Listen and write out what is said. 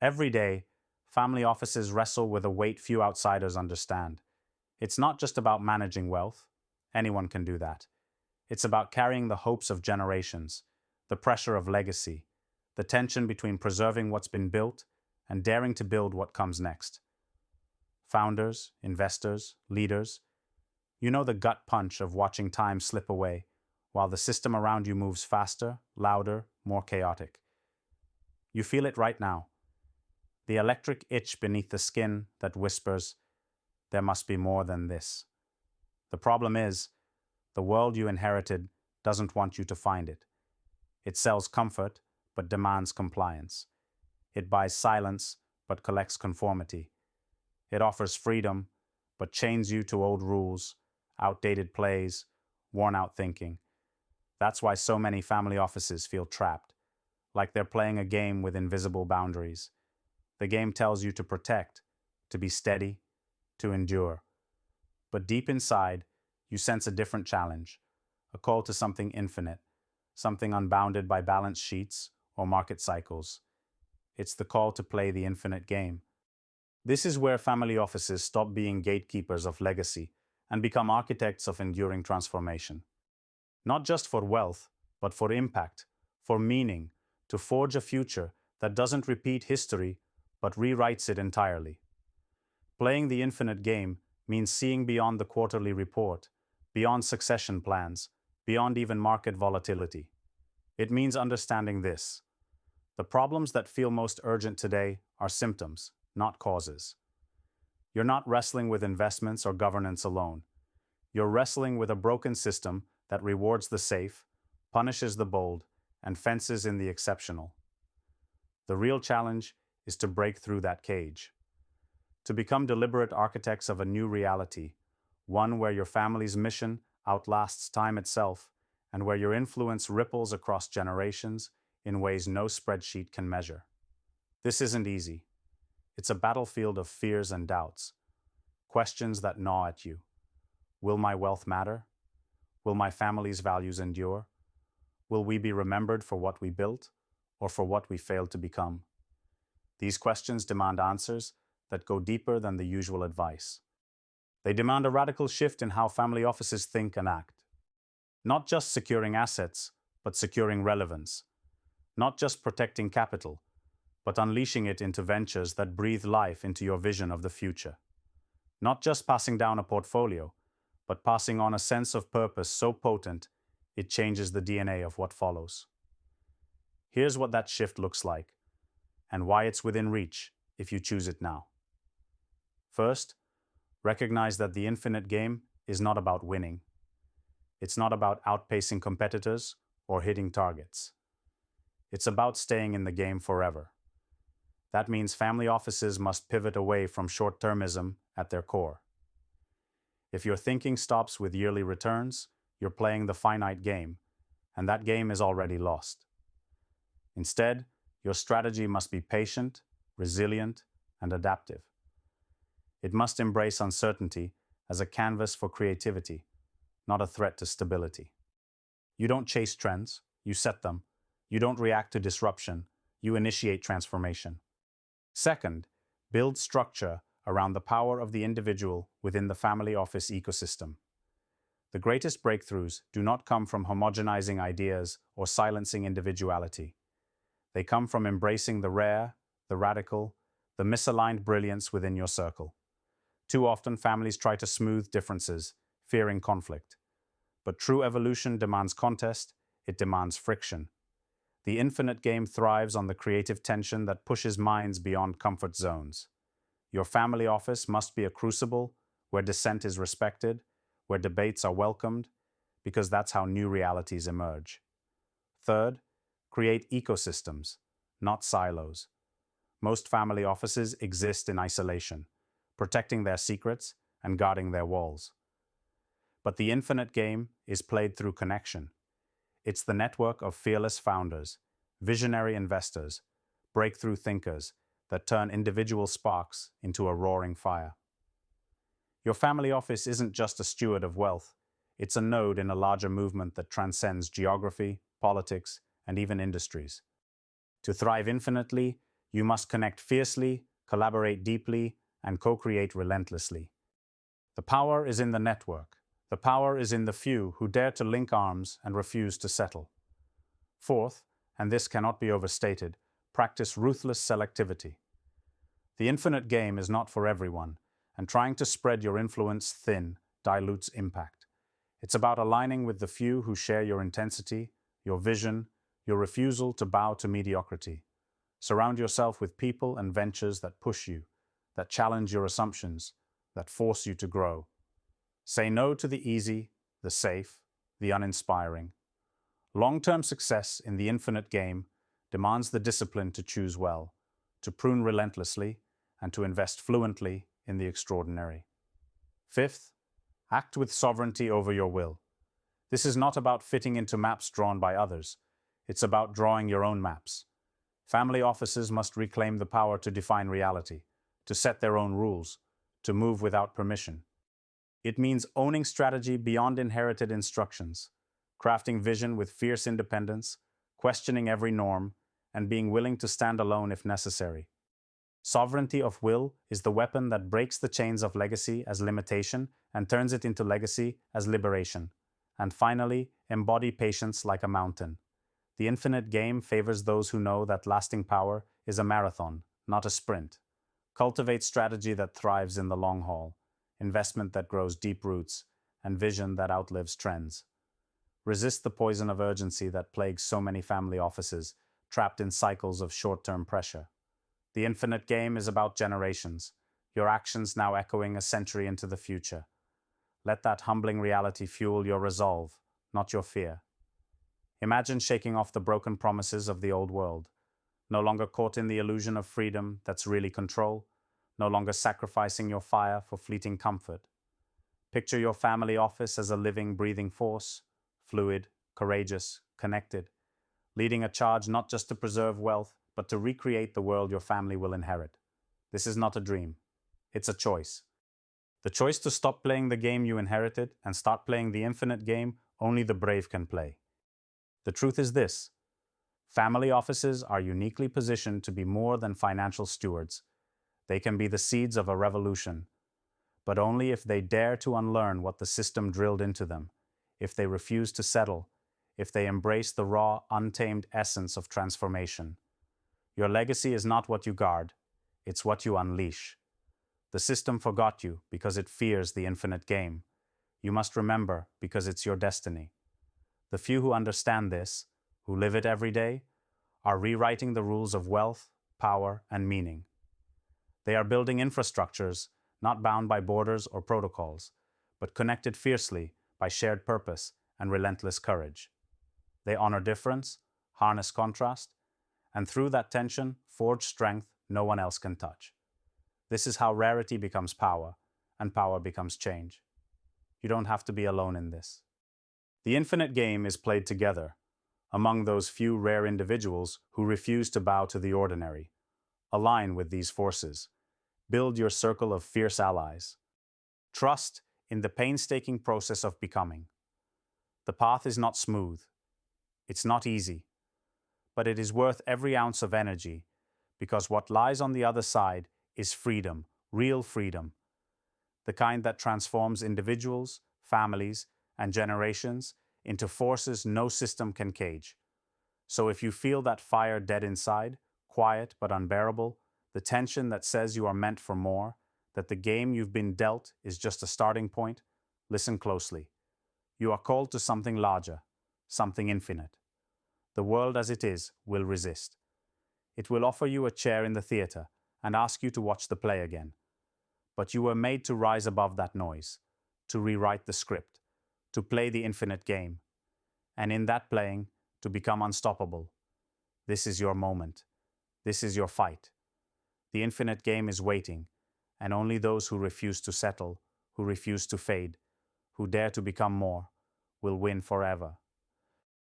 Every day, family offices wrestle with a weight few outsiders understand. It's not just about managing wealth. Anyone can do that. It's about carrying the hopes of generations, the pressure of legacy, the tension between preserving what's been built and daring to build what comes next. Founders, investors, leaders, you know the gut punch of watching time slip away while the system around you moves faster, louder, more chaotic. You feel it right now. The electric itch beneath the skin that whispers, there must be more than this. The problem is, the world you inherited doesn't want you to find it. It sells comfort, but demands compliance. It buys silence, but collects conformity. It offers freedom, but chains you to old rules, outdated plays, worn-out thinking. That's why so many family offices feel trapped, like they're playing a game with invisible boundaries. The game tells you to protect, to be steady, to endure. But deep inside, you sense a different challenge, a call to something infinite, something unbounded by balance sheets or market cycles. It's the call to play the infinite game. This is where family offices stop being gatekeepers of legacy and become architects of enduring transformation. Not just for wealth, but for impact, for meaning, to forge a future that doesn't repeat history, but rewrites it entirely. Playing the infinite game means seeing beyond the quarterly report, beyond succession plans, beyond even market volatility. It means understanding this. The problems that feel most urgent today are symptoms, not causes. You're not wrestling with investments or governance alone. You're wrestling with a broken system that rewards the safe, punishes the bold, and fences in the exceptional. The real challenge is to break through that cage, to become deliberate architects of a new reality, one where your family's mission outlasts time itself and where your influence ripples across generations in ways no spreadsheet can measure. This isn't easy. It's a battlefield of fears and doubts, questions that gnaw at you. Will my wealth matter? Will my family's values endure? Will we be remembered for what we built or for what we failed to become? These questions demand answers that go deeper than the usual advice. They demand a radical shift in how family offices think and act. Not just securing assets, but securing relevance. Not just protecting capital, but unleashing it into ventures that breathe life into your vision of the future. Not just passing down a portfolio, but passing on a sense of purpose so potent it changes the DNA of what follows. Here's what that shift looks like, and why it's within reach if you choose it now. First, recognize that the infinite game is not about winning. It's not about outpacing competitors or hitting targets. It's about staying in the game forever. That means family offices must pivot away from short-termism at their core. If your thinking stops with yearly returns, you're playing the finite game, and that game is already lost. Instead, your strategy must be patient, resilient, and adaptive. It must embrace uncertainty as a canvas for creativity, not a threat to stability. You don't chase trends, you set them. You don't react to disruption, you initiate transformation. Second, build structure around the power of the individual within the family office ecosystem. The greatest breakthroughs do not come from homogenizing ideas or silencing individuality. They come from embracing the rare, the radical, the misaligned brilliance within your circle. Too often, families try to smooth differences, fearing conflict. But true evolution demands contest, it demands friction. The infinite game thrives on the creative tension that pushes minds beyond comfort zones. Your family office must be a crucible where dissent is respected, where debates are welcomed, because that's how new realities emerge. Third, create ecosystems, not silos. Most family offices exist in isolation, protecting their secrets and guarding their walls. But the infinite game is played through connection. It's the network of fearless founders, visionary investors, breakthrough thinkers that turn individual sparks into a roaring fire. Your family office isn't just a steward of wealth, it's a node in a larger movement that transcends geography, politics, and even industries. To thrive infinitely, You must connect fiercely, collaborate deeply, and co-create relentlessly. The power is in the network. The power is in the few who dare to link arms and refuse to settle. Fourth, and this cannot be overstated, practice ruthless selectivity. The infinite game is not for everyone, and trying to spread your influence thin dilutes impact. It's about aligning with the few who share your intensity, your vision, your refusal to bow to mediocrity. Surround yourself with people and ventures that push you, that challenge your assumptions, that force you to grow. Say no to the easy, the safe, the uninspiring. Long-term success in the infinite game demands the discipline to choose well, to prune relentlessly, and to invest fluently in the extraordinary. Fifth, act with sovereignty over your will. This is not about fitting into maps drawn by others. It's about drawing your own maps. Family offices must reclaim the power to define reality, to set their own rules, to move without permission. It means owning strategy beyond inherited instructions, crafting vision with fierce independence, questioning every norm, and being willing to stand alone if necessary. Sovereignty of will is the weapon that breaks the chains of legacy as limitation and turns it into legacy as liberation. And finally, embody patience like a mountain. The infinite game favors those who know that lasting power is a marathon, not a sprint. Cultivate strategy that thrives in the long haul, investment that grows deep roots, and vision that outlives trends. Resist the poison of urgency that plagues so many family offices, trapped in cycles of short-term pressure. The infinite game is about generations, your actions now echoing a century into the future. Let that humbling reality fuel your resolve, not your fear. Imagine shaking off the broken promises of the old world, no longer caught in the illusion of freedom that's really control, no longer sacrificing your fire for fleeting comfort. Picture your family office as a living, breathing force, fluid, courageous, connected, leading a charge not just to preserve wealth, but to recreate the world your family will inherit. This is not a dream. It's a choice. The choice to stop playing the game you inherited and start playing the infinite game only the brave can play. The truth is this: family offices are uniquely positioned to be more than financial stewards. They can be the seeds of a revolution, but only if they dare to unlearn what the system drilled into them, if they refuse to settle, if they embrace the raw, untamed essence of transformation. Your legacy is not what you guard, it's what you unleash. The system forgot you because it fears the infinite game. You must remember because it's your destiny. The few who understand this, who live it every day, are rewriting the rules of wealth, power, and meaning. They are building infrastructures not bound by borders or protocols, but connected fiercely by shared purpose and relentless courage. They honor difference, harness contrast, and through that tension, forge strength no one else can touch. This is how rarity becomes power, and power becomes change. You don't have to be alone in this. The infinite game is played together, among those few rare individuals who refuse to bow to the ordinary. Align with these forces. Build your circle of fierce allies. Trust in the painstaking process of becoming. The path is not smooth. It's not easy. But it is worth every ounce of energy, because what lies on the other side is freedom, real freedom. The kind that transforms individuals, families, and generations into forces no system can cage. So if you feel that fire dead inside, quiet but unbearable, the tension that says you are meant for more, that the game you've been dealt is just a starting point, listen closely. You are called to something larger, something infinite. The world as it is will resist. It will offer you a chair in the theater and ask you to watch the play again. But you were made to rise above that noise, to rewrite the script, to play the infinite game, and in that playing, to become unstoppable. This is your moment. This is your fight. The infinite game is waiting, and only those who refuse to settle, who refuse to fade, who dare to become more, will win forever.